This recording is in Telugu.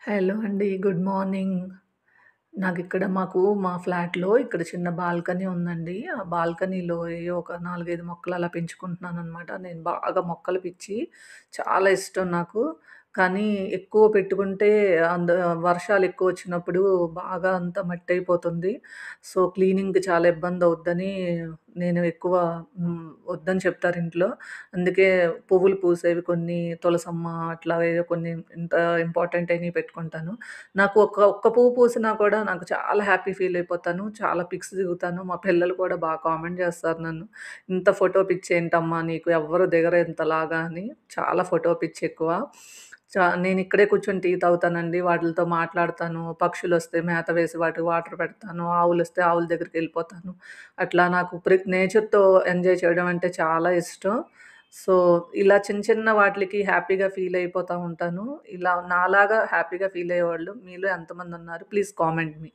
హలో అండి. Good morning. మాకు మా ఫ్లాట్‌లో ఇక్కడ చిన్న బాల్కనీ ఉందండి. ఆ బాల్కనీలో ఒక 4, 5 మొక్కలు అలా పెంచుకుంటున్నాననమాట. నేను బాగా మొక్కల పిచ్చి. చాలా ఇష్టం నాకు. కానీ ఎక్కువ పెట్టుకుంటే వర్షాలు ఎక్కువొచ్చినప్పుడు బాగా అంతా మట్టయిపోతుంది. సో, క్లీనింగ్‌కి చాలా ఇబ్బందవుద్దని నేను ఎక్కువ వద్దని చెప్తారు ఇంట్లో. అందుకే పువ్వులు పూసేవి కొన్ని, తులసమ్మ అట్లా ఏదో కొన్ని ఇంత ఇంపార్టెంట్ అయినయి పెట్టుకుంటాను. నాకు ఒక్క పువ్వు పూసినా కూడా నాకు చాలా హ్యాపీ ఫీల్ అయిపోతాను. చాలా పిక్స్ దిగుతాను. మా పిల్లలు కూడా బాగా కామెంట్ చేస్తారు నన్ను. "ఇంత ఫోటో పిచ్చేంటమ్మా నీకు ఎవ్వరు దిగరు ఇంతలాగా" అని. చాలా ఫోటో పిచ్చి ఎక్కువ. నేనిక్కడే కూర్చొని టీ తాగుతానండి. వాటిలతో మాట్లాడతాను. పక్షులొస్తే మేత వేసి వాటికి వాటర్ పెడతాను. ఆవులొస్తే ఆవుల దగ్గరికెళ్ళిపోతాను. అట్లా నాకు నేచర్‌తో ఎంజాయ్ చేయడం అంటే చాలా ఇష్టం. సో, ఇలా చిన్న చిన్న వాటిలకి హ్యాపీగా ఫీల్ అయిపోతా ఉంటాను. ఇలా నాలాగా హ్యాపీగా ఫీల్ అయ్యేవాళ్ళు మీలో ఎంతమందున్నారు? Please comment me.